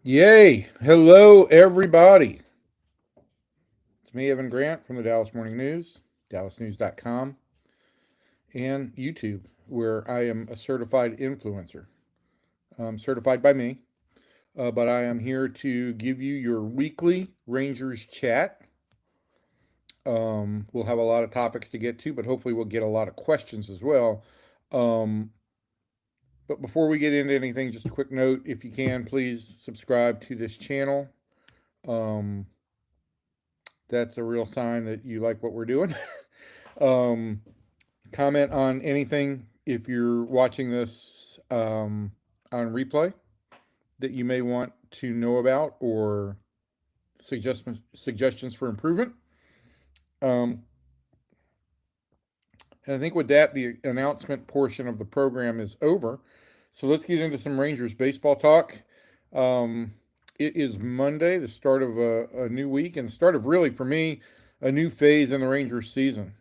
Yay! Hello, everybody. It's me, Evan Grant, from the Dallas Morning News, dallasnews.com, and YouTube, where I am a certified influencer. Certified by me, but I am here to give you your weekly Rangers chat. We'll have a lot of topics to get to, but hopefully, we'll get a lot of questions as well. Um, but before we get into anything, just a quick note, if you can, please subscribe to this channel. Um, that's a real sign that you like what we're doing. um, Comment on anything if you're watching this on replay that you may want to know about or suggestions for improvement. Um, and I think with that, the announcement portion of the program is over. So let's get into some Rangers baseball talk. Um, it is Monday, the start of a new week, and the start of really, for me, a new phase in the Rangers season.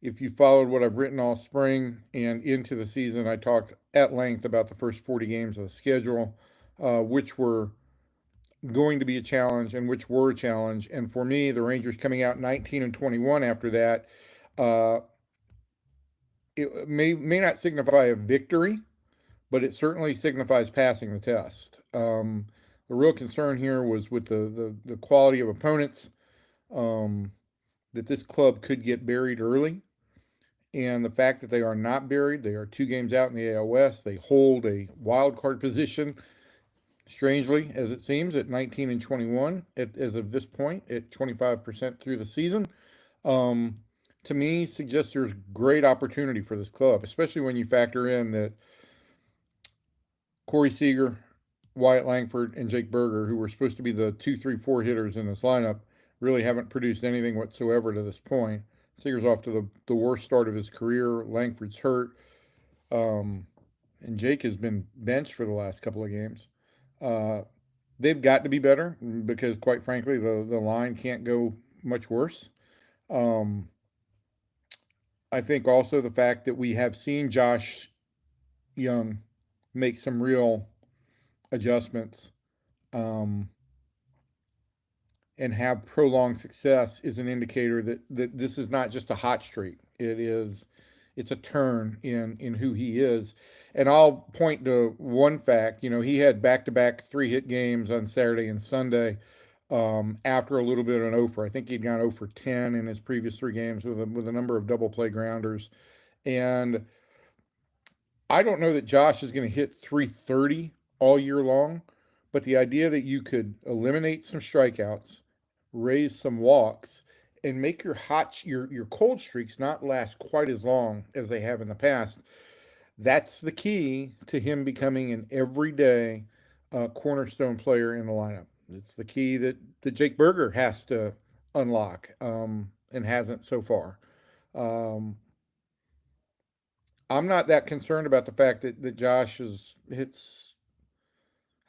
If you followed what I've written all spring and into the season, I talked at length about the first 40 games of the schedule, which were going to be a challenge and which were a challenge. And for me, the Rangers coming out 19 and 21 after that, uh, it may not signify a victory, but it certainly signifies passing the test. The real concern here was with the quality of opponents, um, that this club could get buried early. And the fact that they are not buried, they are 2 games out in the AL West. They hold a wild card position, strangely, as it seems, at 19 and 21 as of this point, at 25% through the season. Um, to me, suggests there's great opportunity for this club, especially when you factor in that Corey Seager, Wyatt Langford, and Jake Berger, who were supposed to be the 2, 3, 4 hitters in this lineup, really haven't produced anything whatsoever to this point. Seager's off to the worst start of his career. Langford's hurt. Um, and Jake has been benched for the last couple of games. Uh, they've got to be better because, quite frankly, the line can't go much worse. Um, I think also the fact that we have seen Josh Young make some real adjustments, um, and have prolonged success is an indicator that this is not just a hot streak. It's a turn in who he is. And I'll point to one fact. He had back-to-back 3-hit games on Saturday and Sunday, after a little bit of an 0 for. I think he'd gone 0 for 10 in his previous 3 games with a number of double play grounders. And I don't know that Josh is going to hit 330 all year long, but the idea that you could eliminate some strikeouts, raise some walks, and make your cold streaks not last quite as long as they have in the past, that's the key to him becoming an everyday cornerstone player in the lineup. It's the key that Jake Berger has to unlock, and hasn't so far. Um, I'm not that concerned about the fact that Josh has hits.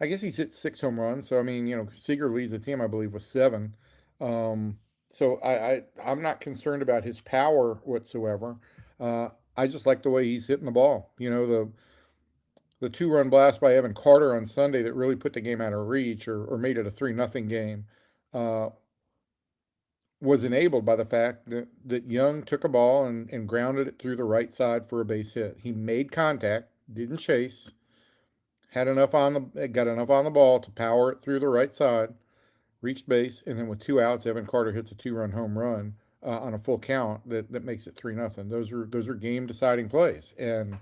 I guess he's hit 6 home runs. So I mean, Seager leads the team, I believe, with 7. Um, so I'm not concerned about his power whatsoever. I just like the way he's hitting the ball. The 2-run blast by Evan Carter on Sunday that really put the game out of reach, or made it a 3-0 game, uh, was enabled by the fact that Young took a ball and grounded it through the right side for a base hit. He made contact, didn't chase, got enough on the ball to power it through the right side, reached base, and then with 2 outs, Evan Carter hits a 2-run home run on a full count that makes it 3-0. Those are game deciding plays, and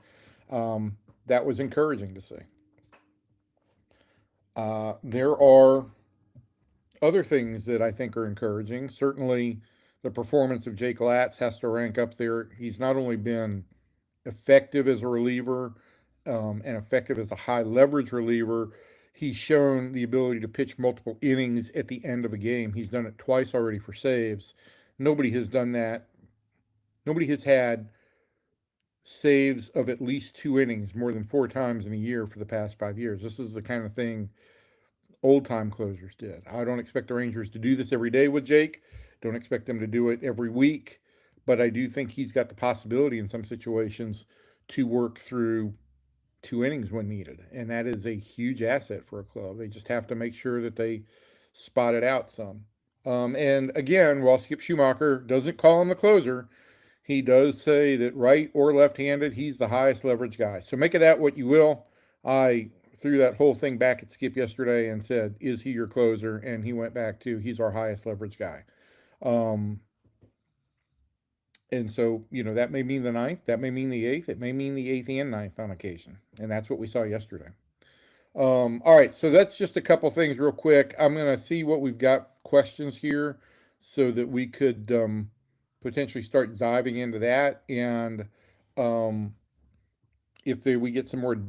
that was encouraging to see. There are other things that I think are encouraging. Certainly, the performance of Jake Latz has to rank up there. He's not only been effective as a reliever, and effective as a high leverage reliever, he's shown the ability to pitch multiple innings at the end of a game. He's done it twice already for saves. Nobody has done that. Nobody has had saves of at least 2 innings more than 4 times in a year for the past 5 years. This is the kind of thing old time closers did. I don't expect the Rangers to do this every day with Jake. Don't expect them to do it every week, but I do think he's got the possibility in some situations to work through 2 innings when needed, and that is a huge asset for a club. They just have to make sure that they spot it out some. And again, while Skip Schumacher doesn't call him the closer, he does say that right or left-handed, he's the highest leverage guy. So make of that what you will. I threw that whole thing back at Skip yesterday and said, "Is he your closer?" And he went back to, "He's our highest leverage guy." Um, and so, that may mean the ninth, that may mean the eighth, it may mean the eighth and ninth on occasion. And that's what we saw yesterday. All right, so that's just a couple things real quick. I'm going to see what we've got questions here so that we could potentially start diving into that. And um, if we get some more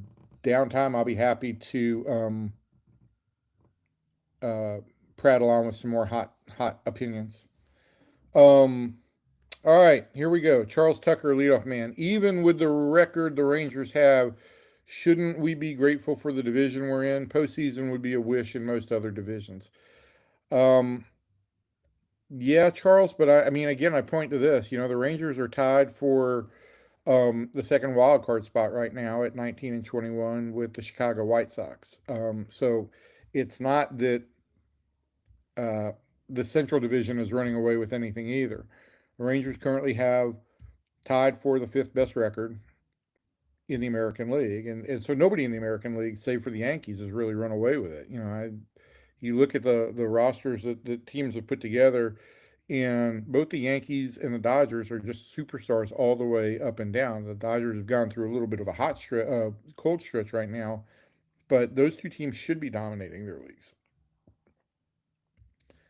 downtime, I'll be happy to uh, prattle on with some more hot opinions. Um, all right, here we go. Charles Tucker, leadoff man. Even with the record the Rangers have, shouldn't we be grateful for the division we're in? Postseason would be a wish in most other divisions. Yeah, Charles, but I mean, again, I point to this. The Rangers are tied for the second wild card spot right now at 19 and 21 with the Chicago White Sox. So it's not that uh, the Central Division is running away with anything either. The Rangers currently have tied for the fifth best record in the American League, and so nobody in the American League, save for the Yankees, has really run away with it. You look at the rosters that the teams have put together, and both the Yankees and the Dodgers are just superstars all the way up and down. The Dodgers have gone through a little bit of a cold stretch right now, but those two teams should be dominating their leagues.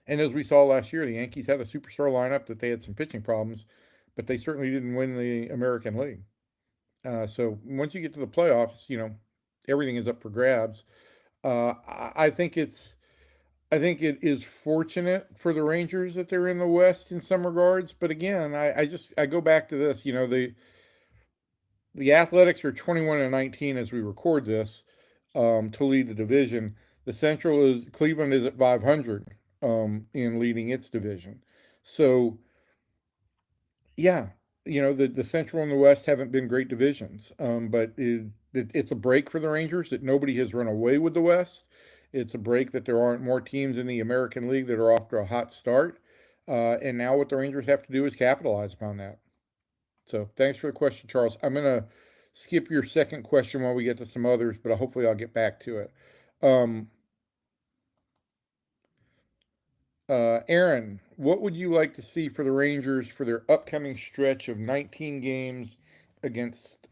And as we saw last year, the Yankees had a superstar lineup that they had some pitching problems, but they certainly didn't win the American League. So once you get to the playoffs, everything is up for grabs. I think it is fortunate for the Rangers that they're in the West in some regards, but again, I go back to this. The Athletics are 21 and 19 as we record this to lead the division. The Central is Cleveland is at 500 in leading its division. So yeah, the Central and the West haven't been great divisions, but it's a break for the Rangers that nobody has run away with the West. It's a break that there aren't more teams in the American League that are off to a hot start. And now what the Rangers have to do is capitalize upon that. So thanks for the question, Charles. I'm going to skip your second question while we get to some others, but hopefully I'll get back to it. Aaron, what would you like to see for the Rangers for their upcoming stretch of 19 games against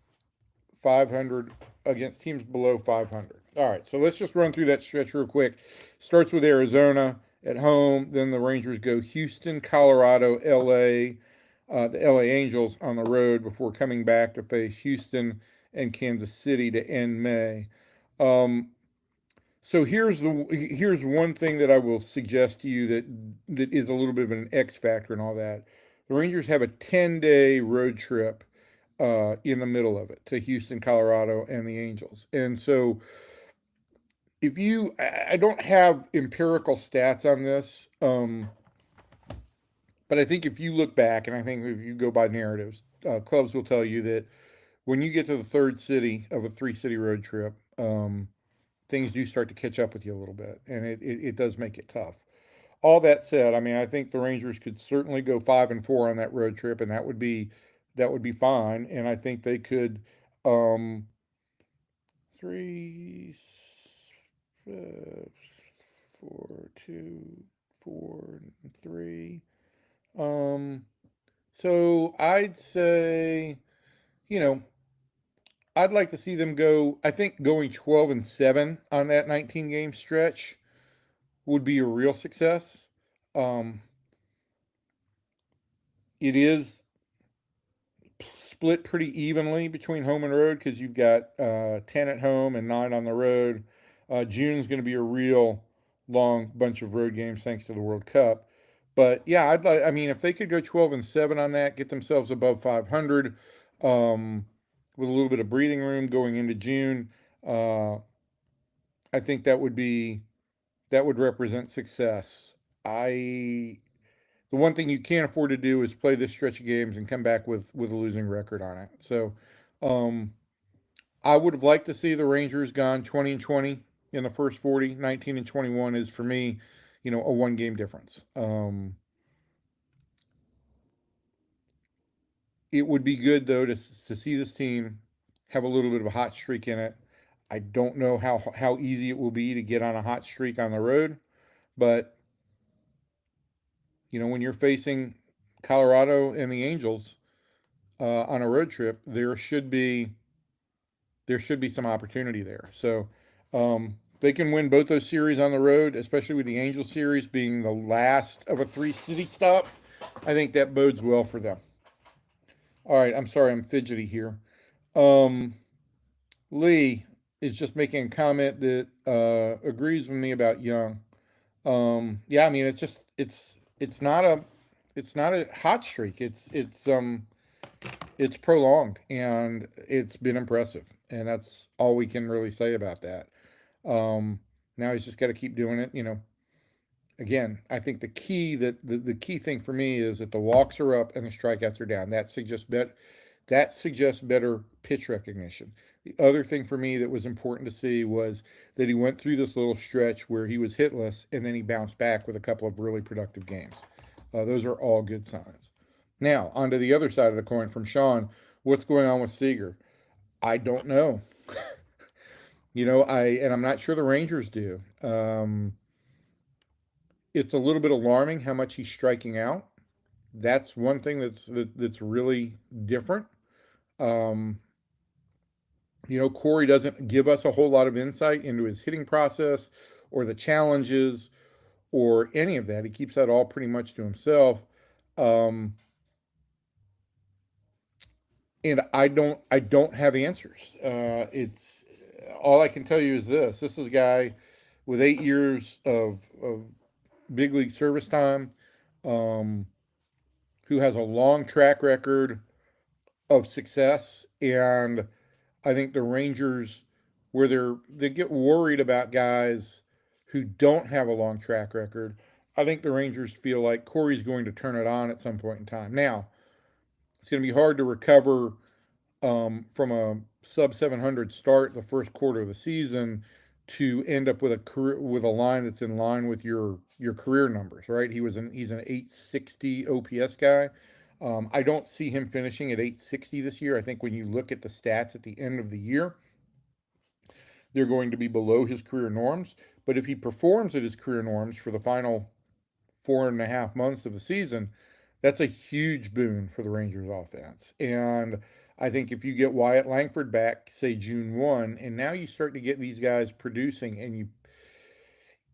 500 against teams below 500? All right, so let's just run through that stretch real quick. Starts with Arizona at home, then the Rangers go Houston, Colorado, LA, the LA Angels on the road before coming back to face Houston and Kansas City to end May. So here's one thing that I will suggest to you that is a little bit of an X factor and all that. The Rangers have a 10-day road trip in the middle of it to Houston, Colorado, and the Angels. And so I don't have empirical stats on this, but I think if you look back, and I think if you go by narratives, clubs will tell you that when you get to the third city of a 3-city road trip, things do start to catch up with you a little bit, and it does make it tough. All that said, I mean, I think the Rangers could certainly go 5-4 on that road trip, and that would be fine. And I think they could 3, 4, 2, 4, 3. So I'd say, you know, I'd like to see them go. I think going 12-7 on that 19 game stretch would be a real success. Um, it is split pretty evenly between home and road because you've got 10 at home and 9 on the road. June's going to be a real long bunch of road games thanks to the World Cup. But yeah, I mean, if they could go 12-7 on that, get themselves above 500, with a little bit of breathing room going into June, I think that would represent success. The one thing you can't afford to do is play this stretch of games and come back with a losing record on it. So, I would have liked to see the Rangers gone 20 and 20 in the first 40. 19 and 21 is for me, a one game difference. It would be good though to see this team have a little bit of a hot streak in it. I don't know how easy it will be to get on a hot streak on the road, but when you're facing Colorado and the Angels on a road trip, there should be some opportunity there. So they can win both those series on the road, especially with the Angels series being the last of a 3-city stop. I think that bodes well for them. All right, I'm sorry, I'm fidgety here. Um, Lee is just making a comment that agrees with me about Young. Yeah, I mean it's not a hot streak. It's prolonged and it's been impressive, and that's all we can really say about that. Now he's just got to keep doing it. Again, I think the key thing for me is that the walks are up and the strikeouts are down. That suggests better pitch recognition. The other thing for me that was important to see was that he went through this little stretch where he was hitless and then he bounced back with a couple of really productive games. Those are all good signs. Now, onto the other side of the coin from Sean. What's going on with Seager? I don't know. I'm not sure the Rangers do. It's a little bit alarming how much he's striking out. That's one thing that's really different. Um, Corey doesn't give us a whole lot of insight into his hitting process or the challenges or any of that. He keeps that all pretty much to himself. Um, and I don't have answers. It's all I can tell you is this: this is a guy with 8 years of big league service time, um, who has a long track record of success, and I think the Rangers, where they get worried about guys who don't have a long track record, I think the Rangers feel like Corey's going to turn it on at some point in time. Now, it's going to be hard to recover from a sub 700 start the first quarter of the season to end up with a line that's in line with your career numbers, right? He's an 860 OPS guy. I don't see him finishing at 860 this year. I think when you look at the stats at the end of the year, they're going to be below his career norms. But if he performs at his career norms for the final 4.5 months of the season, that's a huge boon for the Rangers offense. And I think if you get Wyatt Langford back, say June 1, and now you start to get these guys producing, and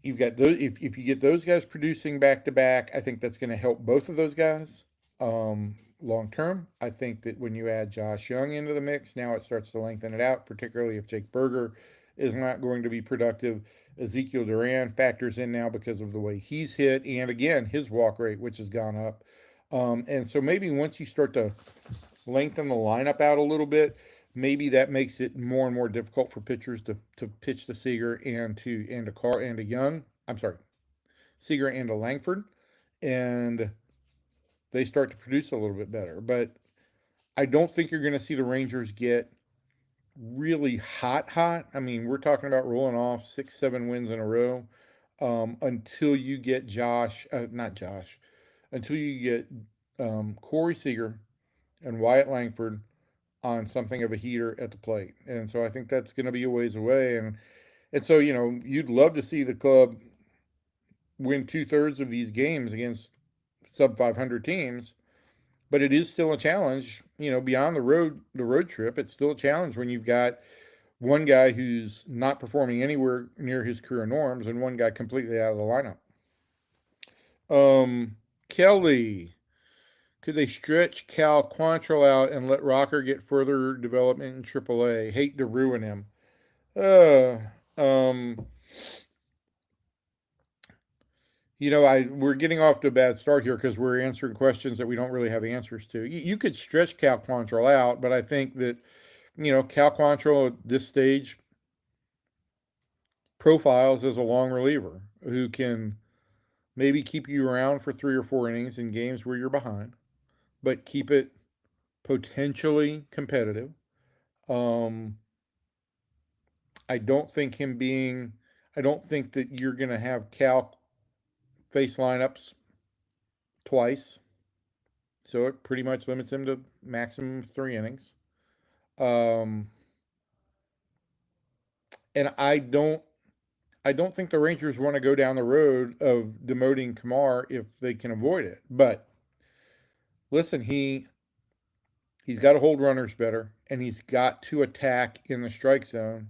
you've got those, if you get those guys producing back to back, I think that's going to help both of those guys long term. I think that when you add Josh Young into the mix, now it starts to lengthen it out, particularly if Jake Berger is not going to be productive. Ezekiel Duran factors in now because of the way he's hit, and again, his walk rate, which has gone up. And so maybe once you start to lengthen the lineup out a little bit, maybe that makes it more and more difficult for pitchers to pitch to Seager and to Young. I'm sorry, Seager and to Langford, and they start to produce a little bit better. But I don't think you're going to see the Rangers get really hot. I mean, we're talking about rolling off 6-7 wins in a row until you get not Josh, until you get Corey Seager and Wyatt Langford on something of a heater at the plate. And so I think that's going to be a ways away. And so, you'd love to see the club win 2/3 of these games against sub 500 teams, but it is still a challenge, beyond the road trip. It's still a challenge when you've got one guy who's not performing anywhere near his career norms and one guy completely out of the lineup. Kelly, could they stretch Cal Quantrill out and let Rocker get further development in AAA? Hate to ruin him. Uh, um, we're getting off to a bad start here because we're answering questions that we don't really have answers to. You could stretch Cal Quantrill out, but I think that Cal Quantrill at this stage profiles as a long reliever who can maybe keep you around for 3 or 4 innings in games where you're behind, but keep it potentially competitive. Um, I don't think him being, I don't think that you're going to have Cal face lineups twice. So it pretty much limits him to maximum 3 innings. Um, and I don't think the Rangers want to go down the road of demoting Kamar if they can avoid it. But listen, he's got to hold runners better, and he's got to attack in the strike zone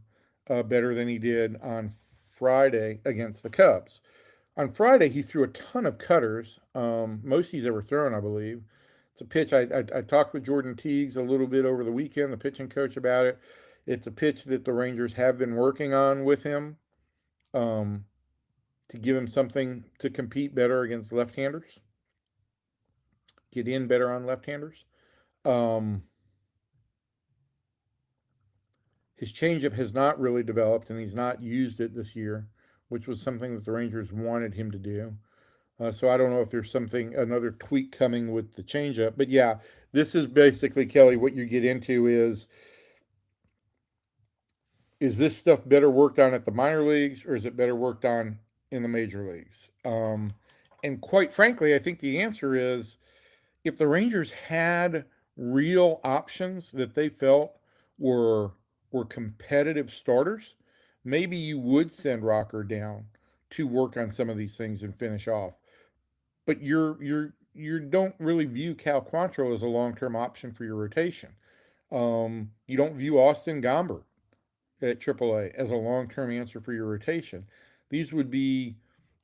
better than he did on Friday against the Cubs. On Friday, he threw a ton of cutters, most he's ever thrown, I believe. It's a pitch. I talked with Jordan Teagues a little bit over the weekend, the pitching coach, about it. It's a pitch that the Rangers have been working on with him um, to give him something to compete better against left-handers, get in better on left-handers. Um, his changeup has not really developed, and he's not used it this year, which was something that the Rangers wanted him to do. So I don't know if there's another tweak coming with the changeup. But yeah, this is basically, Kelly, what you get into is this stuff better worked on at the minor leagues, or is it better worked on in the major leagues? And quite frankly, I think the answer is, if the Rangers had real options that they felt were were competitive starters, maybe you would send Rocker down to work on some of these things and finish off. But you don't really view Cal Quantrill as a long term option for your rotation. You don't view Austin Gomber at AAA as a long term answer for your rotation. These would be,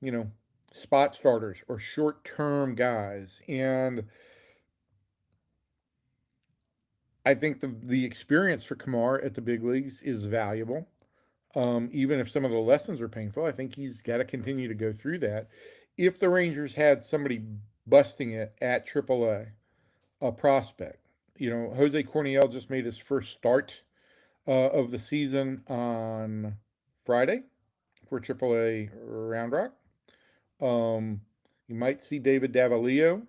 you know, spot starters or short term guys. And I think the experience for Kamar at the big leagues is valuable. Even if some of the lessons are painful, I think he's got to continue to go through that. If the Rangers had somebody busting it at AAA, a prospect, Jose Corniel just made his first start of the season on Friday for AAA Round Rock. Um, you might see David Davalillo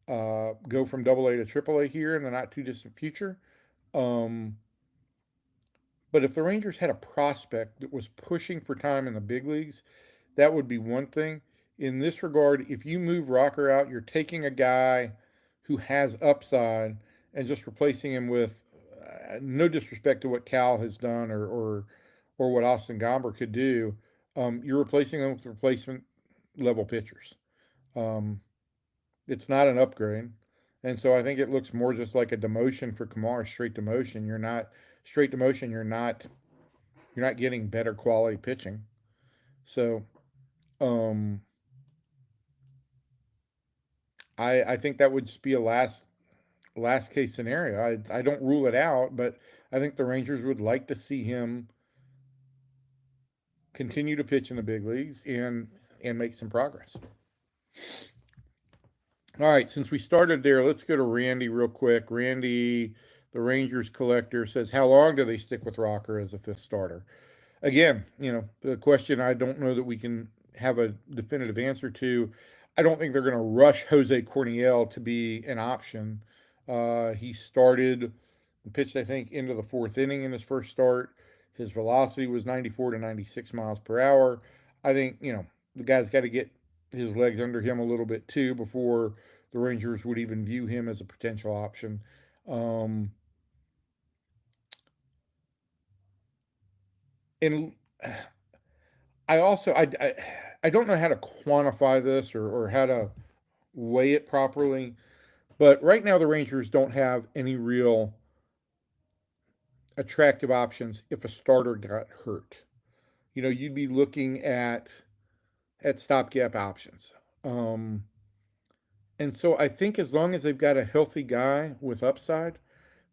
go from AA to AAA here in the not too distant future. Um, but if the Rangers had a prospect that was pushing for time in the big leagues, that would be one thing. In this regard, if you move Rocker out, you're taking a guy who has upside and just replacing him with no disrespect to what Cal has done or what Austin Gomber could do. You're replacing them with replacement level pitchers. Um, it's not an upgrade. And so I think it looks more just like a demotion for Kamar, straight demotion. You're not straight demotion. You're not getting better quality pitching. So um, I think that would just be a last case scenario. I don't rule it out, but I think the Rangers would like to see him continue to pitch in the big leagues and make some progress. All right, since we started there, let's go to Randy real quick. Randy, the Rangers collector, says, how long do they stick with Rocker as a fifth starter? Again, the question I don't know that we can have a definitive answer to. I don't think they're going to rush Jose Corniel to be an option. He started and pitched, I think, into the fourth inning in his first start. His velocity was 94 to 96 miles per hour. I think, the guy's got to get his legs under him a little bit too before the Rangers would even view him as a potential option. Um, and I don't know how to quantify this or how to weigh it properly, but right now the Rangers don't have any real attractive options if a starter got hurt. You'd be looking at stopgap options. Um, and so I think as long as they've got a healthy guy with upside,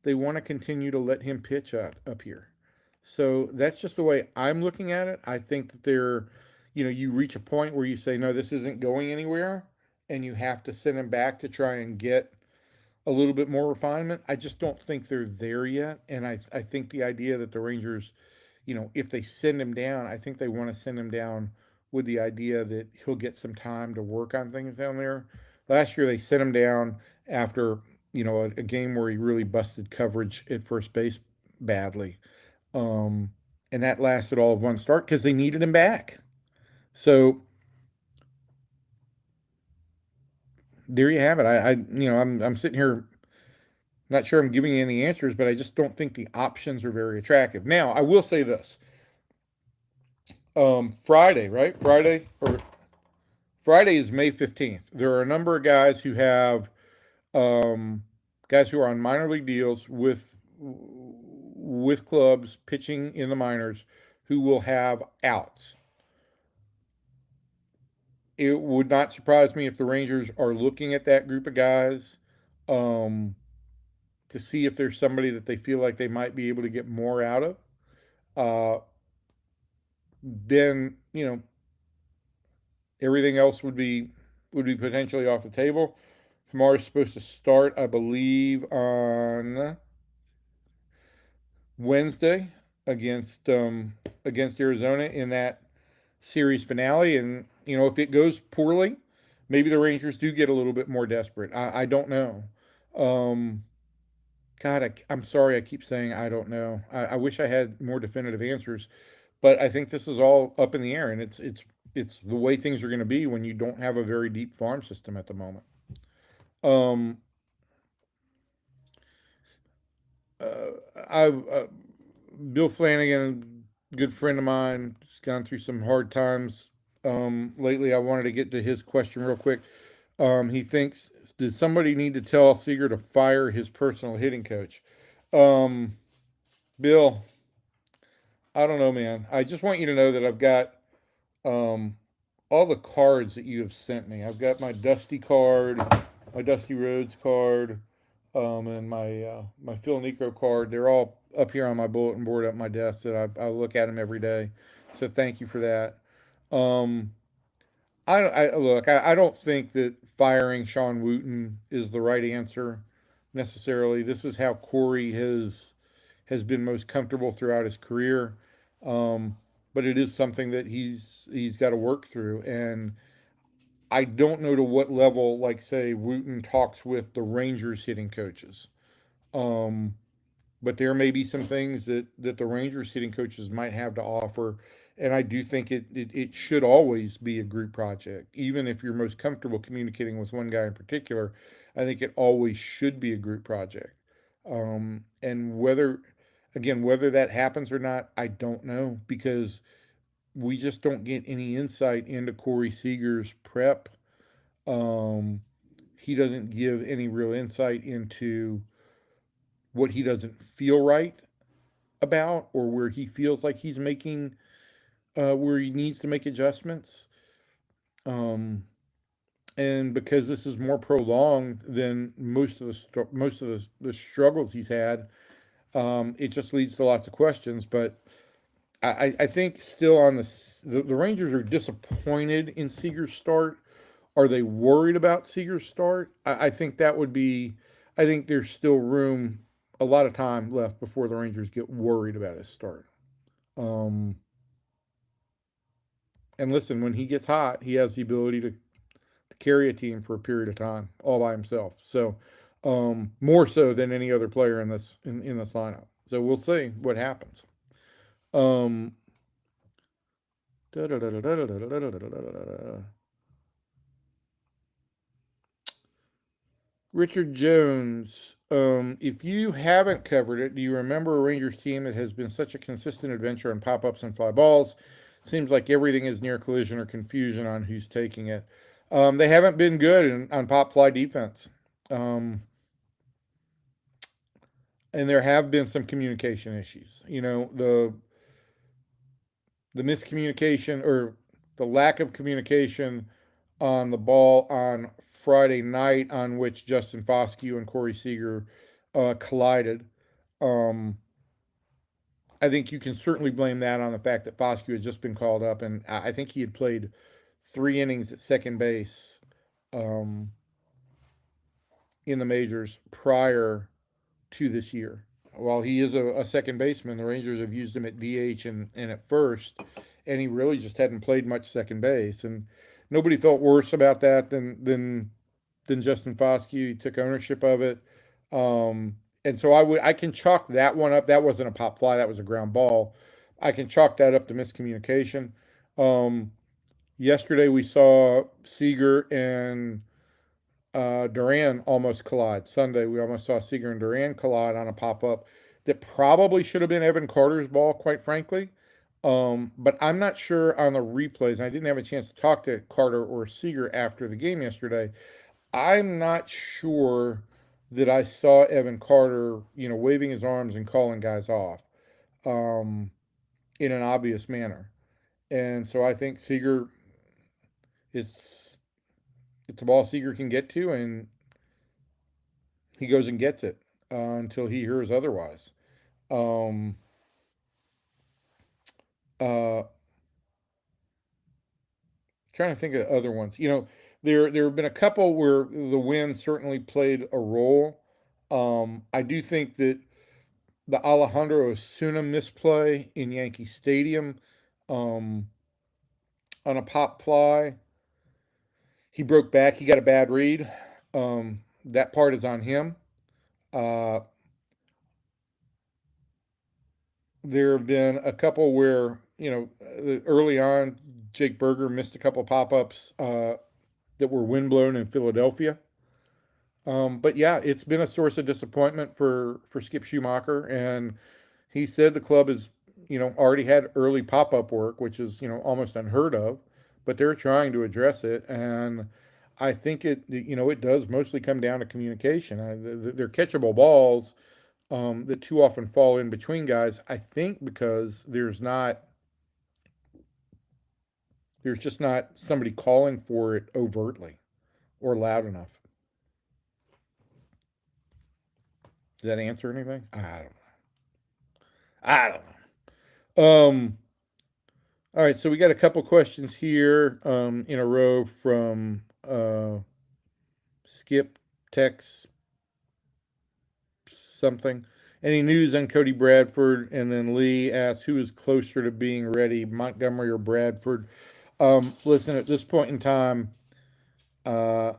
they want to continue to let him pitch up here. So that's just the way I'm looking at it. I think that you reach a point where you say, no, this isn't going anywhere, and you have to send him back to try and get a little bit more refinement. I just don't think they're there yet. And I think the idea that the Rangers, if they send him down, I think they want to send him down with the idea that he'll get some time to work on things down there. Last year, they sent him down after, a game where he really busted coverage at first base badly. Um, and that lasted all of one start because they needed him back. So there you have it. I'm sitting here not sure I'm giving you any answers, but I just don't think the options are very attractive. Now, I will say this: Friday, right? Friday is May 15th. There are a number of um, guys who are on minor league deals with clubs pitching in the minors who will have outs. It would not surprise me if the Rangers are looking at that group of guys um, to see if there's somebody that they feel like they might be able to get more out of. Uh, then everything else would be potentially off the table. Tomorrow's supposed to start, I believe, on Wednesday against against Arizona in that series finale. And if it goes poorly, maybe the Rangers do get a little bit more desperate. I don't know. Um, God, I'm sorry. I keep saying I don't know. I wish I had more definitive answers, but I think this is all up in the air, and it's the way things are going to be when you don't have a very deep farm system at the moment. Um, I Bill Flanagan, good friend of mine, has gone through some hard times lately. I wanted to get to his question real quick. He thinks, did somebody need to tell Seager to fire his personal hitting coach? Um, Bill, I don't know, man. I just want you to know that I've got um, all the cards that you have sent me. I've got my Dusty card, my Dusty Rhodes card, and my Phil Necro card. They're all up here on my bulletin board at my desk that I look at them every day. So thank you for that. Um, I don't think that firing Sean Wooten is the right answer necessarily. This is how Corey has been most comfortable throughout his career. Um, but it is something that he's got to work through. And I don't know to what level, like say Wooten talks with the Rangers hitting coaches. Um, but there may be some things that the Rangers hitting coaches might have to offer. And I do think it should always be a group project. Even if you're most comfortable communicating with one guy in particular, I think it always should be a group project. And whether that happens or not, I don't know because we just don't get any insight into Corey Seager's prep. Um, he doesn't give any real insight into what he doesn't feel right about or where he feels like he's making where he needs to make adjustments. Um, and because this is more prolonged than most of the struggles he's had, it just leads to lots of questions. But I think still on the Rangers are disappointed in Seager's start. Are they worried about Seager's start? I think that would be. I think there's still room, a lot of time left before the Rangers get worried about his start. Um, and listen, when he gets hot, he has the ability to carry a team for a period of time all by himself. So more so than any other player in this lineup. So we'll see what happens. Um, Richard Jones, if you haven't covered it, do you remember a Rangers team that has been such a consistent adventure on pop ups and fly balls? Seems like everything is near collision or confusion on who's taking it. They haven't been good on pop fly defense. Um, and there have been some communication issues. The miscommunication or the lack of communication on the ball on Friday night, on which Justin Foscue and Corey Seager collided. Um, I think you can certainly blame that on the fact that Foscue had just been called up, and I think he had played 3 innings at second base um, in the majors prior to this year. While he is a second baseman, the Rangers have used him at DH and at first, and he really just hadn't played much second base. And nobody felt worse about that than Justin Foscue. He took ownership of it, and so I can chalk that one up. That wasn't a pop fly; that was a ground ball. I can chalk that up to miscommunication. Um, Yesterday we saw Seager and Duran almost collide. Sunday we almost saw Seager and Duran collide on a pop up that probably should have been Evan Carter's ball, quite frankly. But I'm not sure on the replays. I didn't have a chance to talk to Carter or Seager after the game yesterday. I'm not sure that I saw Evan Carter, waving his arms and calling guys off um, in an obvious manner. And so I think Seager, it's it's a ball Seager can get to, and he goes and gets it until he hears otherwise. Um, uh, Trying to think of other ones. There have been a couple where the wind certainly played a role. I do think that the Alejandro Osuna misplay in Yankee Stadium um, on a pop fly, he broke back. He got a bad read. That part is on him. Uh, there have been a couple where, early on, Jake Berger missed a couple pop ups that were windblown in Philadelphia. But yeah, it's been a source of disappointment for Skip Schumacher, and he said the club has, already had early pop up work, which is almost unheard of, but they're trying to address it, and I think it does mostly come down to communication. They're catchable balls that too often fall in between guys. I think because there's just not somebody calling for it overtly or loud enough. Does that answer anything? I don't know. All right, so we got a couple questions here in a row from Skip, Tex, something. Any news on Cody Bradford? And then Lee asks, who is closer to being ready, Montgomery or Bradford? Listen, at this point in time, uh,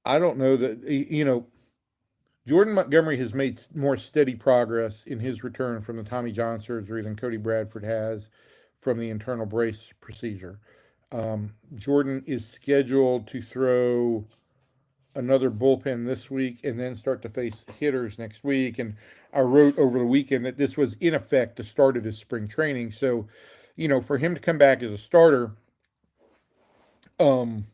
I don't know that, Jordan Montgomery has made more steady progress in his return from the Tommy John surgery than Cody Bradford has from the internal brace procedure. Jordan is scheduled to throw another bullpen this week and then start to face hitters next week. And I wrote over the weekend that this was, in effect, the start of his spring training. So, for him to come back as a starter, um,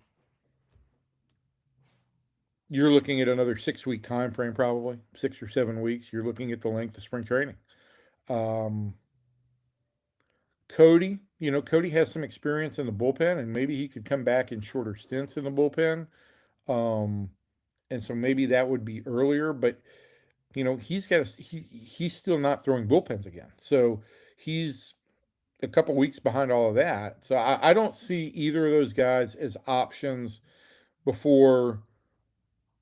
you're looking at another 6 week time frame, probably 6 or 7 weeks. You're looking at the length of spring training. Um, Cody has some experience in the bullpen, and maybe he could come back in shorter stints in the bullpen. Um, and so maybe that would be earlier, but he's still not throwing bullpens again. So he's a couple weeks behind all of that. So I don't see either of those guys as options before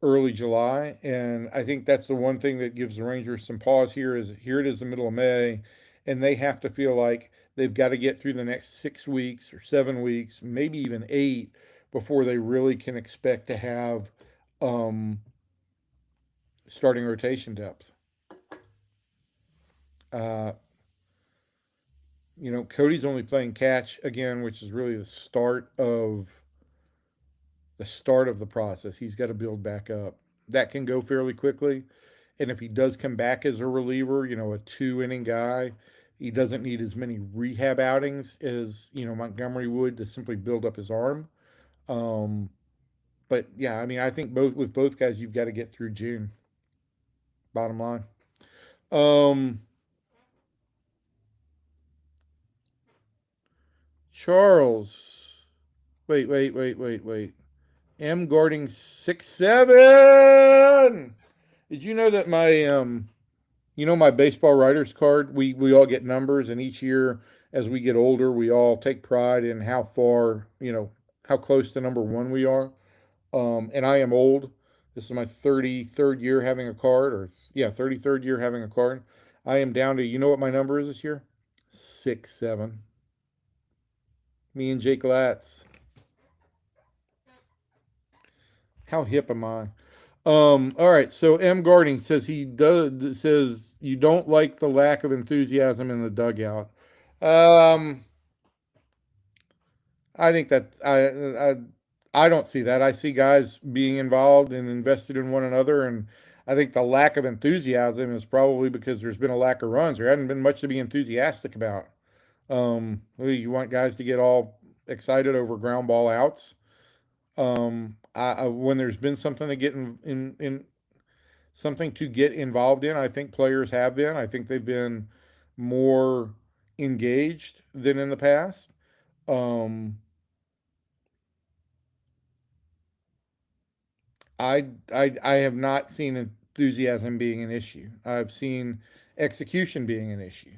early July. And I think that's the one thing that gives the Rangers some pause here is here it is the middle of May, and they have to feel like they've got to get through the next 6 weeks or 7 weeks, maybe even 8, before they really can expect to have um, starting rotation depth. Uh, Cody's only playing catch again, which is really the start of the process. He's got to build back up. That can go fairly quickly. And if he does come back as a reliever, a 2 inning guy, he doesn't need as many rehab outings as, Montgomery would to simply build up his arm. Um, but yeah, I mean, I think both guys, you've got to get through June. Bottom line. Um, Charles. Wait. M guarding 6'7". Did you know that my baseball writers card? We all get numbers, and each year as we get older, we all take pride in how far, how close to number one we are. And I am old. This is my 33rd year having a card, or yeah, 33rd year having a card. I am down to, what my number is this year? 6'7". Me and Jake Latz. How hip am I? All right. So M. Garding says you don't like the lack of enthusiasm in the dugout. Um, I think that I don't see that. I see guys being involved and invested in one another, and I think the lack of enthusiasm is probably because there's been a lack of runs. There hasn't been much to be enthusiastic about. You want guys to get all excited over ground ball outs. When there's been something to get in something to get involved in, I think players have been. I think they've been more engaged than in the past. Um, I have not seen enthusiasm being an issue. I've seen execution being an issue,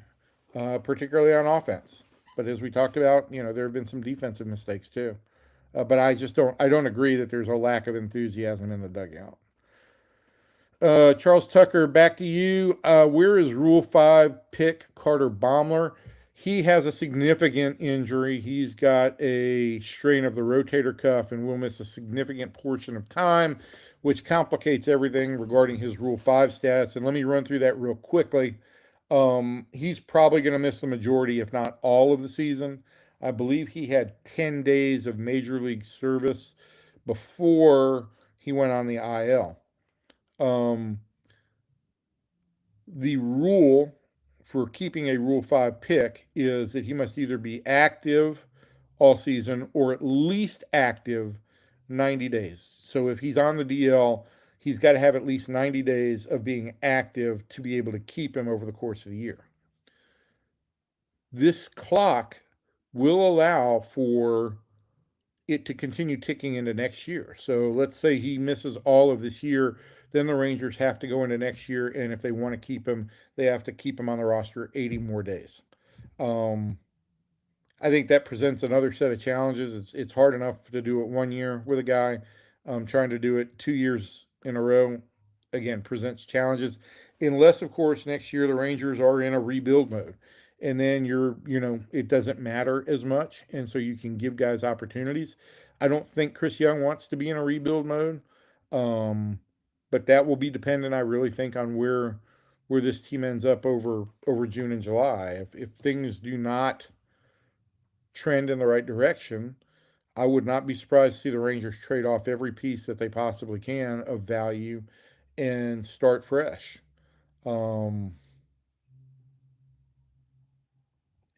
particularly on offense. But as we talked about, there have been some defensive mistakes too. But I don't agree that there's a lack of enthusiasm in the dugout. Charles Tucker, back to you. Where is Rule 5 pick Carter Baumler? He has a significant injury. He's got a strain of the rotator cuff and will miss a significant portion of time, which complicates everything regarding his Rule 5 status. And let me run through that real quickly. He's probably going to miss the majority, if not all, of the season. I believe he had 10 days of major league service before he went on the IL. Um, the rule for keeping a Rule 5 pick is that he must either be active all season or at least active 90 days. So if he's on the DL, he's got to have at least 90 days of being active to be able to keep him over the course of the year. This clock will allow for it to continue ticking into next year. So let's say he misses all of this year, then the Rangers have to go into next year, and if they want to keep him, they have to keep him on the roster 80 more days. Um, I think that presents another set of challenges. It's hard enough to do it 1 year with a guy. Trying to do it 2 years in a row again presents challenges, unless of course next year the Rangers are in a rebuild mode, and then it doesn't matter as much, and so you can give guys opportunities. I don't think Chris Young wants to be in a rebuild mode, um, but that will be dependent, I really think, on where this team ends up over June and July. If things do not trend in the right direction, I would not be surprised to see the Rangers trade off every piece that they possibly can of value and start fresh. Um,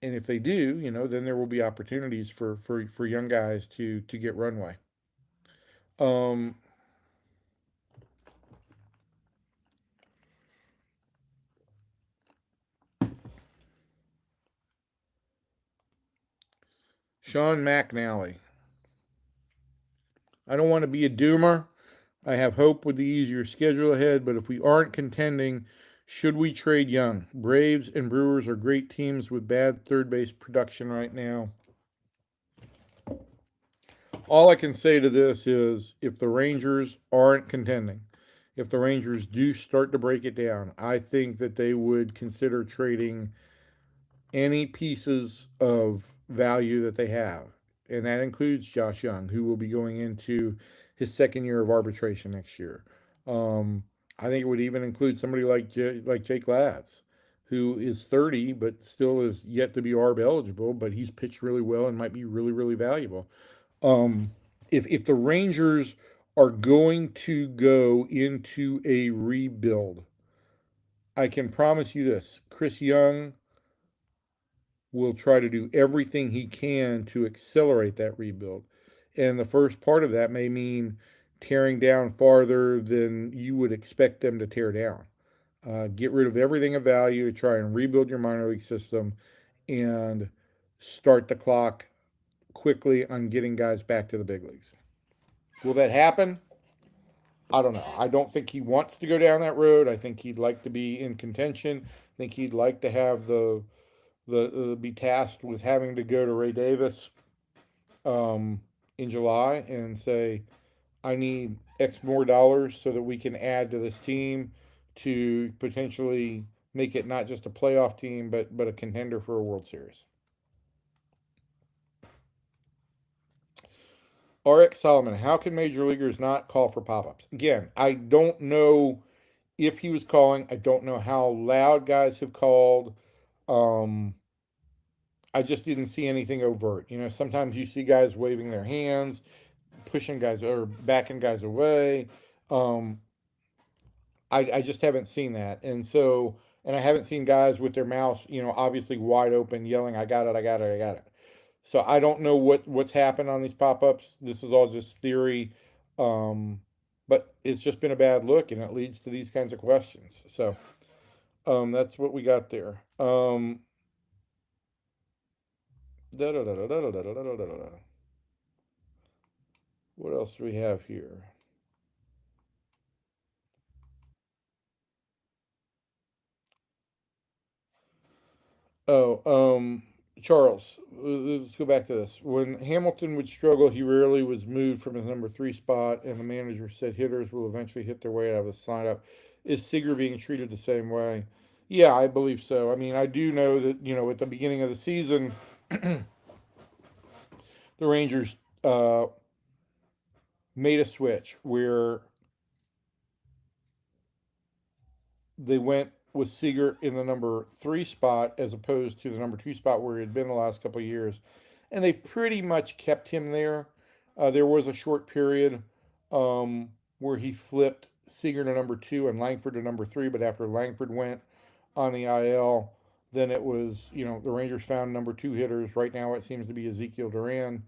and if they do, then there will be opportunities for young guys to get runway. Um, Sean McNally. I don't want to be a doomer. I have hope with the easier schedule ahead, but if we aren't contending, should we trade Young? Braves and Brewers are great teams with bad third base production right now. All I can say to this is if the Rangers aren't contending, if the Rangers do start to break it down, I think that they would consider trading any pieces of value that they have. And that includes Josh Young, who will be going into his second year of arbitration next year. I think it would even include somebody like Jake Latz, who is 30 but still is yet to be ARB eligible, but he's pitched really well and might be really, really valuable. Um, if the Rangers are going to go into a rebuild, I can promise you this: Chris Young will try to do everything he can to accelerate that rebuild. And the first part of that may mean tearing down farther than you would expect them to tear down. Get rid of everything of value to try and rebuild your minor league system and start the clock quickly on getting guys back to the big leagues. Will that happen? I don't know. I don't think he wants to go down that road. I think he'd like to be in contention. I think he'd like to have the be tasked with having to go to Ray Davis um, in July and say, I need X more dollars so that we can add to this team to potentially make it not just a playoff team, but a contender for a World Series. RX Solomon, how can major leaguers not call for pop ups? Again, I don't know if he was calling. I don't know how loud guys have called. Um, I just didn't see anything overt. Sometimes you see guys waving their hands, pushing guys or backing guys away. Um, I just haven't seen that. And I haven't seen guys with their mouths, obviously wide open, yelling, I got it, I got it, I got it. So I don't know what's happened on these pop ups. This is all just theory. Um, but it's just been a bad look, and it leads to these kinds of questions. So that's what we got there. Da, da, da, da, da, da, da, da, da, da, da. What else do we have here? Oh, Charles, let's go back to this. When Hamilton would struggle, he rarely was moved from his number three spot, and the manager said hitters will eventually hit their way out of the lineup. Is Seager being treated the same way? Yeah, I believe so. I mean, I do know that, at the beginning of the season, the Rangers uh, made a switch where they went with Seager in the number three spot as opposed to the number two spot where he had been the last couple of years, and they've pretty much kept him there. There was a short period where he flipped Seager to number two and Langford to number three, but after Langford went on the IL, then it was the Rangers found number two hitters. Right now, it seems to be Ezekiel Duran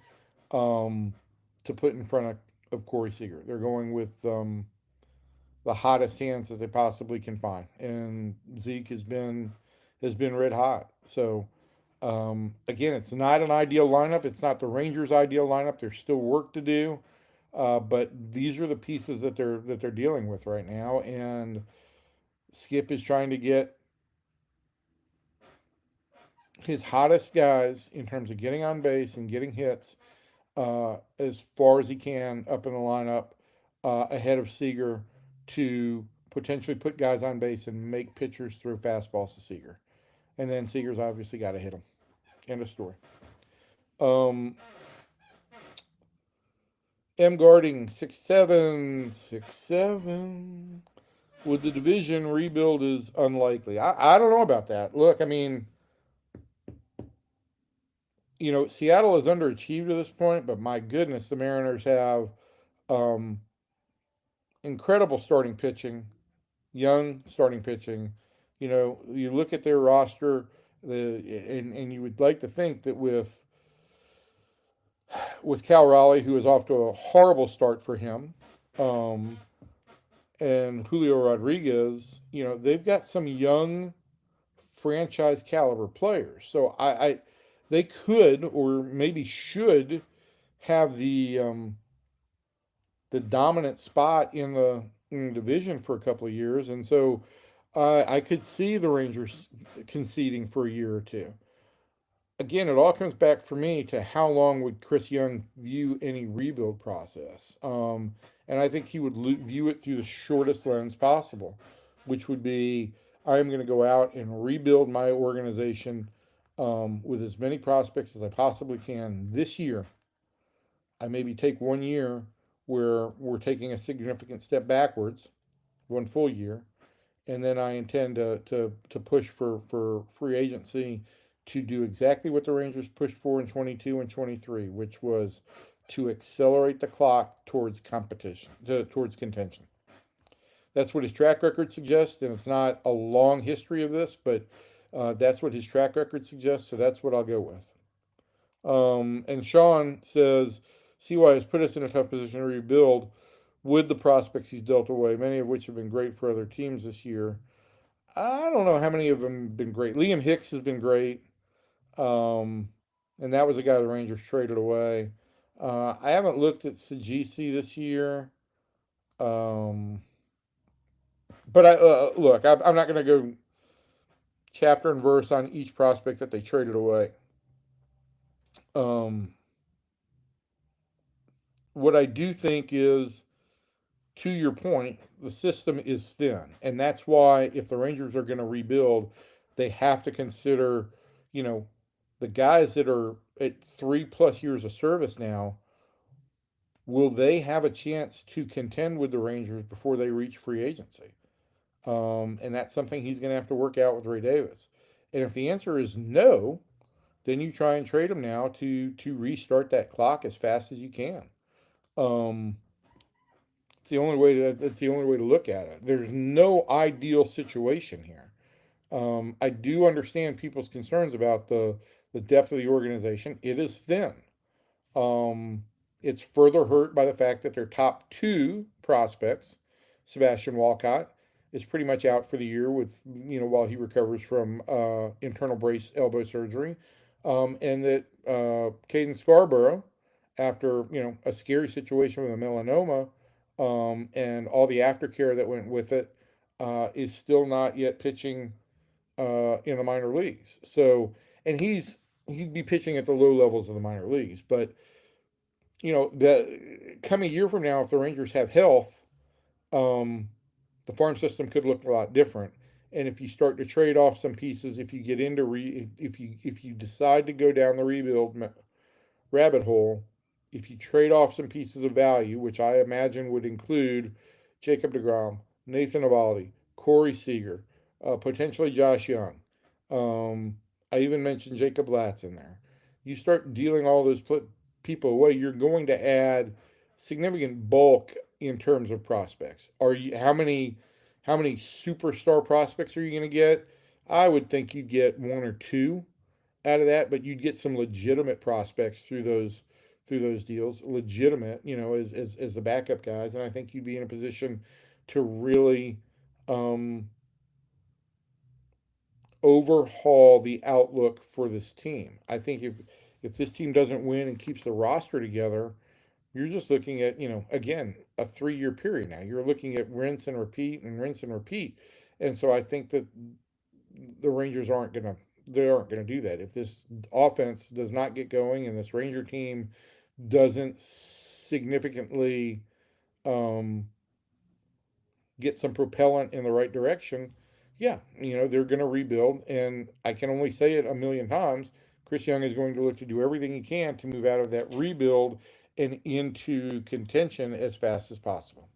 um, to put in front of Corey Seager. They're going with the hottest hands that they possibly can find. And Zeke has been red hot. So again, it's not an ideal lineup. It's not the Rangers' ideal lineup. There's still work to do, but these are the pieces that they're dealing with right now. And Skip is trying to get his hottest guys in terms of getting on base and getting hits as far as he can up in the lineup ahead of Seager to potentially put guys on base and make pitchers throw fastballs to Seager. And then Seager's obviously got to hit him. End of story. Um, M guarding 6'7", 6'7". Would the division rebuild is unlikely. I don't know about that. Look, I mean, Seattle has underachieved to this point, but my goodness, the Mariners have um, incredible starting pitching, young starting pitching. You look at their roster, and you would like to think that with Cal Raleigh, who is off to a horrible start for him, um, and Julio Rodriguez, they've got some young franchise caliber players. So they could or maybe should have the dominant spot in the division for a couple of years, and so I could see the Rangers conceding for a year or two. Again, it all comes back for me to how long would Chris Young view any rebuild process, and I think he would view it through the shortest lens possible, which would be I'm going to go out and rebuild my organization with as many prospects as I possibly can this year. I maybe take 1 year where we're taking a significant step backwards, one full year, and then I intend to push for free agency to do exactly what the Rangers pushed for in 22 and 23, which was to accelerate the clock towards competition, towards contention. That's what his track record suggests, and it's not a long history of this, but that's what his track record suggests, so that's what I'll go with. And Sean says, CY has put us in a tough position to rebuild with the prospects he's dealt away, many of which have been great for other teams this year. I don't know how many of them have been great. Liam Hicks has been great, um, and that was a guy the Rangers traded away. I haven't looked at Sajisi this year, um, but look. I'm not going to go chapter and verse on each prospect that they traded away. Um, what I do think is, to your point, the system is thin, and that's why if the Rangers are going to rebuild, they have to consider, you know, the guys that are at 3+ years of service now. will they have a chance to contend with the Rangers before they reach free agency? And that's something he's going to have to work out with Ray Davis. And if the answer is no, then you try and trade him now to restart that clock as fast as you can. Um, it's the only way to that's the only way to look at it. There's no ideal situation here. I do understand people's concerns about the depth of the organization. It is thin. Um, it's further hurt by the fact that their top two prospects, Sebastian Walcott, is pretty much out for the year with while he recovers from internal brace elbow surgery, and that Caden Scarborough, after a scary situation with a melanoma, and all the aftercare that went with it, is still not yet pitching in the minor leagues. So, and he'd be pitching at the low levels of the minor leagues, but the coming year from now, if the Rangers have health, the farm system could look a lot different. And if you start to trade off some pieces, if you get into if you decide to go down the rebuild rabbit hole, if you trade off some pieces of value, which I imagine would include Jacob DeGrom, Nathan Eovaldi, Corey Seager, potentially Josh Young. I even mentioned Jacob Latz in there. You start dealing all those people away, you're going to add significant bulk in terms of prospects. How many superstar prospects are you going to get? I would think you'd get one or two out of that, but you'd get some legitimate prospects through those deals, legitimate, as the backup guys, and I think you'd be in a position to really overhaul the outlook for this team. I think if this team doesn't win and keeps the roster together, you're just looking at, again, a 3-year period now. You're looking at rinse and repeat and rinse and repeat. And so I think that the Rangers aren't going to do that. If this offense does not get going and this Ranger team doesn't significantly get some propellant in the right direction, yeah, they're going to rebuild. And I can only say it a million times. Chris Young is going to look to do everything he can to move out of that rebuild and into contention as fast as possible.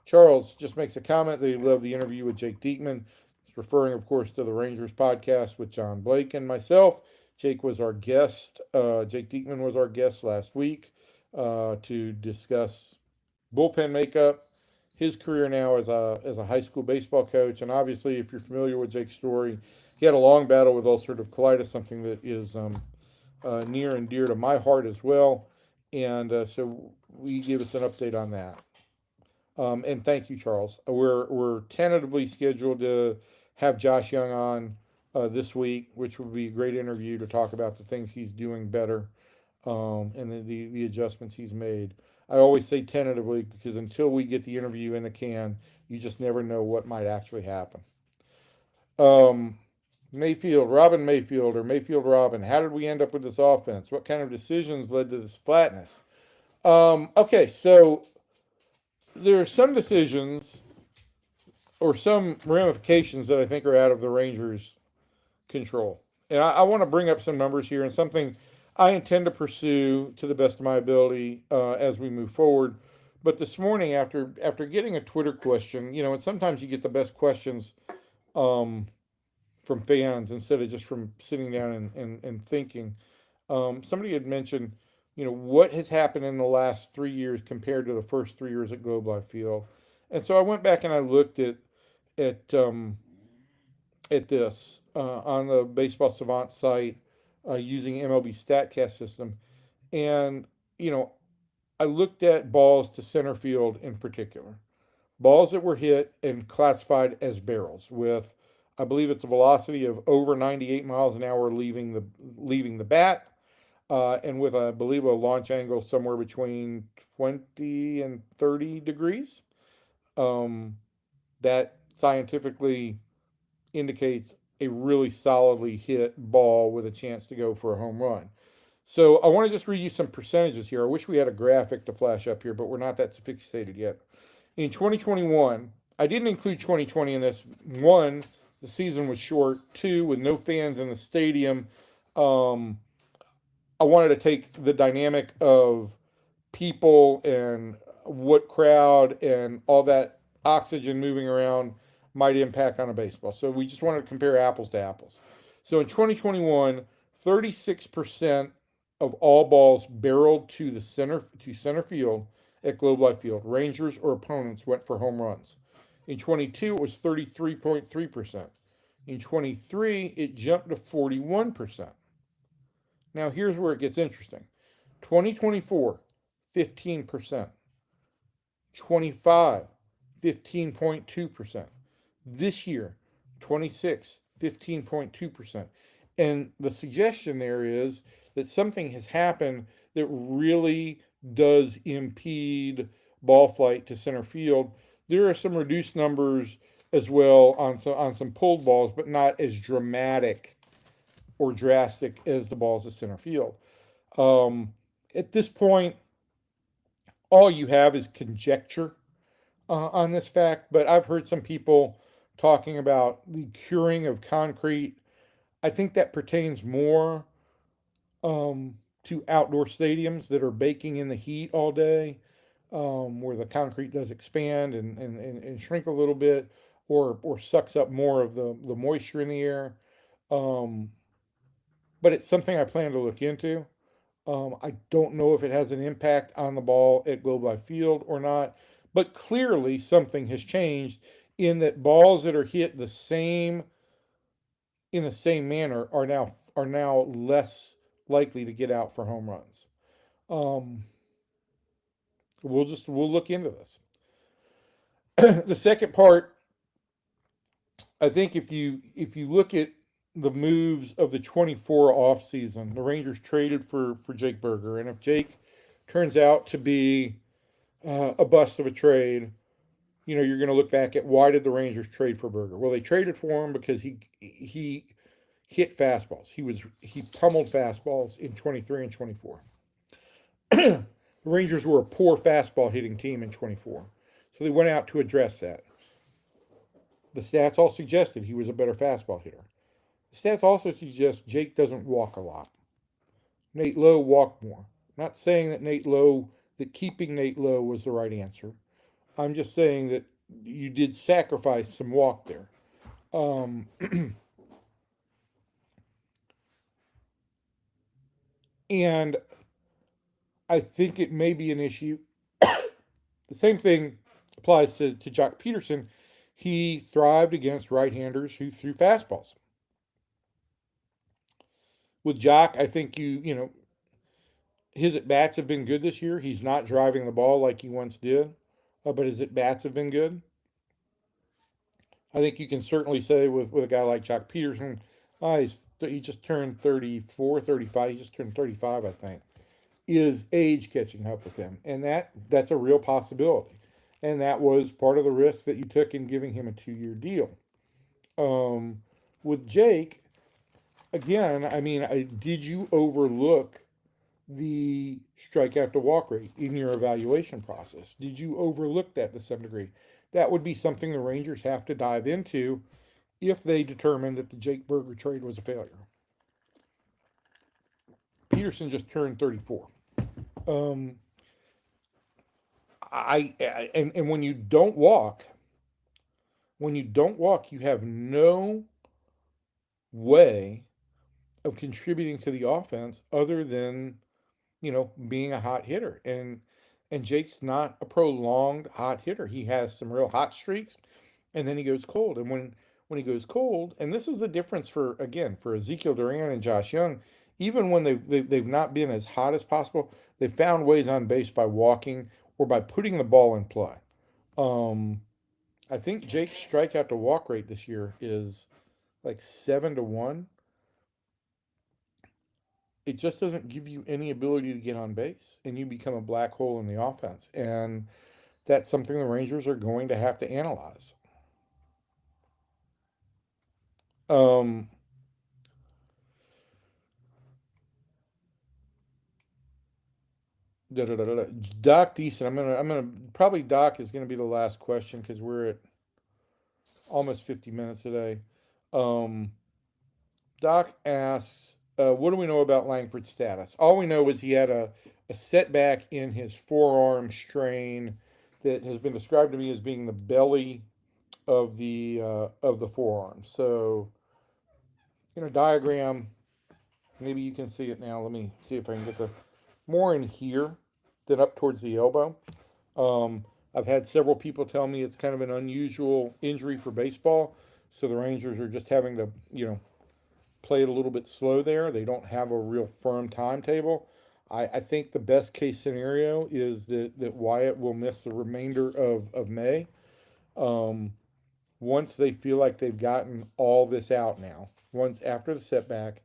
Charles just makes a comment that he loved the interview with Jake Diekman. He's referring, of course, to the Rangers podcast with John Blake and myself. Jake was our guest. Jake Diekman was our guest last week to discuss bullpen makeup, his career now as a high school baseball coach, and obviously, if you're familiar with Jake's story, he had a long battle with ulcerative colitis, something that is near and dear to my heart as well. And so we give us an update on that. And thank you, Charles. We're tentatively scheduled to have Josh Young on this week, which would be a great interview to talk about the things he's doing better and the adjustments he's made. I always say tentatively because until we get the interview in the can, you just never know what might actually happen. Mayfield, Robin Mayfield, or Mayfield Robin, how did we end up with this offense? What kind of decisions led to this flatness? Okay, so there are some decisions or some ramifications that I think are out of the Rangers' control. And I want to bring up some numbers here and something I intend to pursue to the best of my ability as we move forward. But this morning, after getting a Twitter question, and sometimes you get the best questions from fans instead of just from sitting down and thinking. Somebody had mentioned, what has happened in the last 3 years compared to the first 3 years at Globe Life Field. And so I went back and I looked at this on the Baseball Savant site using MLB StatCast system. And, I looked at balls to center field in particular. Balls that were hit and classified as barrels with, I believe it's a velocity of over 98 miles an hour leaving the bat, and with, I believe, a launch angle somewhere between 20 and 30 degrees. That scientifically indicates a really solidly hit ball with a chance to go for a home run. So I want to just read you some percentages here. I wish we had a graphic to flash up here, but we're not that sophisticated yet. In 2021, I didn't include 2020 in this. One, the season was short. Two, with no fans in the stadium, a I wanted to take the dynamic of people and what crowd and all that oxygen moving around might impact on a baseball. So we just wanted to compare apples to apples. So in 2021, 36% of all balls barreled to center field at Globe Life Field, Rangers or opponents, went for home runs. In 22, it was 33.3%. In 23, it jumped to 41%. Now here's where it gets interesting. 2024, 15%. 25, 15.2%. This year, 26, 15.2%. And the suggestion there is that something has happened that really does impede ball flight to center field. There are some reduced numbers as well on some pulled balls, but not as dramatic or drastic as the balls at center field. At this point, all you have is conjecture on this fact, but I've heard some people talking about the curing of concrete. I think that pertains more to outdoor stadiums that are baking in the heat all day, where the concrete does expand and shrink a little bit, or sucks up more of the moisture in the air. Um, but it's something I plan to look into. I don't know if it has an impact on the ball at Globe Life Field or not, but clearly something has changed in that balls that are hit the same in the same manner are now less likely to get out for home runs. Um, we'll look into this. The second part, I think if you look at the moves of the 24 offseason, the Rangers traded for Jake Burger, and if Jake turns out to be a bust of a trade, you're going to look back at why did the Rangers trade for Burger? Well, they traded for him because he hit fastballs. He pummeled fastballs in 23 and 24. The Rangers were a poor fastball hitting team in 24, so they went out to address that. The stats all suggested he was a better fastball hitter. The stats also suggest Jake doesn't walk a lot. Nate Lowe walked more. I'm not saying that keeping Nate Lowe was the right answer. I'm just saying that you did sacrifice some walk there. Um, and I think it may be an issue. The same thing applies to Jock Peterson. He thrived against right-handers who threw fastballs. With Jock, I think his at bats have been good this year. He's not driving the ball like he once did, but his at bats have been good. I think you can certainly say with a guy like Jock Peterson, he just turned 34, 35. He just turned 35, I think. Is age catching up with him, and that's a real possibility, and that was part of the risk that you took in giving him a 2-year deal. With Jake, again, I mean, did you overlook the strikeout to walk rate in your evaluation process? Did you overlook that to some degree? That would be something the Rangers have to dive into if they determine that the Jake Burger trade was a failure. Peterson just turned 34. Um, and when you don't walk, you have no way of contributing to the offense other than being a hot hitter. And Jake's not a prolonged hot hitter. He has some real hot streaks, and then he goes cold. And when he goes cold, and this is the difference for Ezekiel Duran and Josh Young, even when they've not been as hot as possible, they found ways on base by walking or by putting the ball in play. I think Jake's strikeout to walk rate this year is like 7-1. It just doesn't give you any ability to get on base, and you become a black hole in the offense. And that's something the Rangers are going to have to analyze. Um, Doc Deason. I'm gonna probably Doc is gonna be the last question because we're at almost 50 minutes today. Um, Doc asks, what do we know about Langford's status? All we know is he had a setback in his forearm strain that has been described to me as being the belly of the forearm. So, in a diagram, maybe you can see it now. Let me see if I can get the more in here than up towards the elbow. Um, I've had several people tell me it's kind of an unusual injury for baseball, so the Rangers are just having to, play it a little bit slow there. They don't have a real firm timetable. I think the best case scenario is that Wyatt will miss the remainder of May. Um, Once they feel like they've gotten all this out now, once after the setback,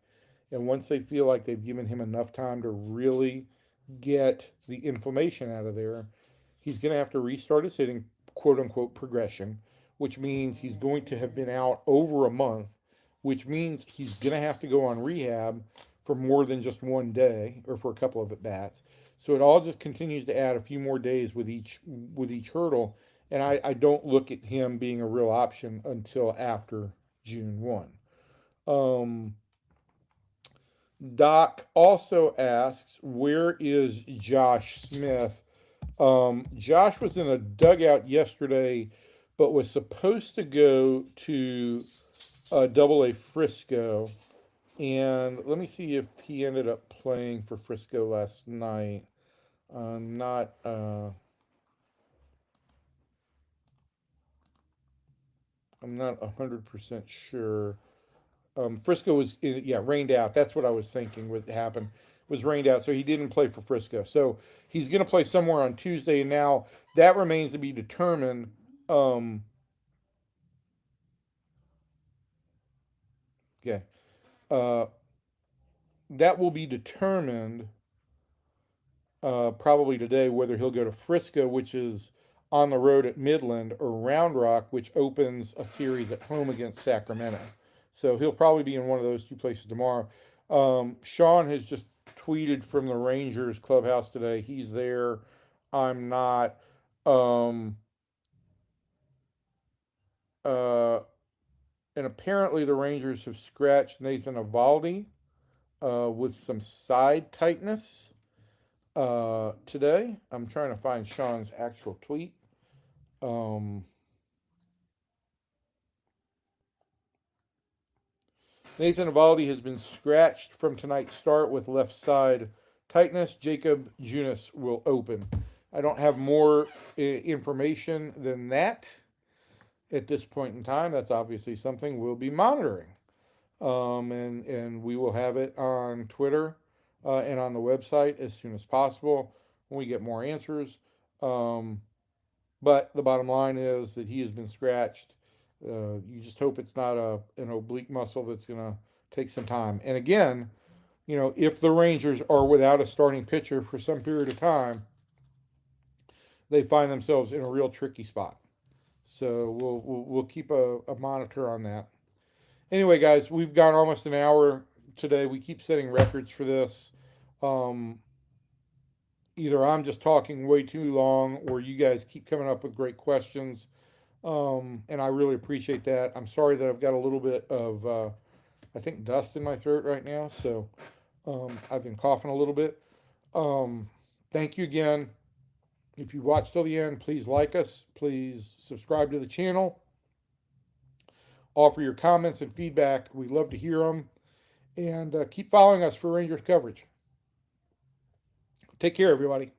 and once they feel like they've given him enough time to really get the inflammation out of there, he's going to have to restart his hitting, quote unquote, progression, which means he's going to have been out over a month, which means he's going to have to go on rehab for more than just one day or for a couple of at bats. So it all just continues to add a few more days with each hurdle, and I don't look at him being a real option until after June 1. Um, Doc also asks, where is Josh Smith? Josh was in a dugout yesterday, but was supposed to go to Double A Frisco. And let me see if he ended up playing for Frisco last night. I'm not. I'm not 100% sure. Frisco was rained out. That's what I was thinking would happen. Was rained out, so he didn't play for Frisco. So he's going to play somewhere on Tuesday, and now that remains to be determined. Um, okay, uh, that will be determined probably today whether he'll go to Frisco, which is on the road at Midland, or Round Rock, which opens a series at home against Sacramento. So he'll probably be in one of those two places tomorrow. Sean has just tweeted from the Rangers clubhouse today. He's there. I'm not. Um, uh, and apparently the Rangers have scratched Nathan Eovaldi with some side tightness today. I'm trying to find Sean's actual tweet. Um, Nathan Eovaldi has been scratched from tonight's start with left side tightness. Jacob Junis will open. I don't have more information than that at this point in time. That's obviously something we'll be monitoring. And we will have it on Twitter and on the website as soon as possible when we get more answers. But the bottom line is that he has been scratched. You just hope it's not an oblique muscle that's going to take some time. And again, if the Rangers are without a starting pitcher for some period of time, they find themselves in a real tricky spot. So we'll keep a monitor on that. Anyway, guys, we've gone almost an hour today. We keep setting records for this. Either I'm just talking way too long, or you guys keep coming up with great questions. And I really appreciate that. I'm sorry that I've got a little bit of, I think, dust in my throat right now. So I've been coughing a little bit. Thank you again. If you watched till the end, please like us. Please subscribe to the channel. Offer your comments and feedback. We love to hear them. And keep following us for Rangers coverage. Take care, everybody.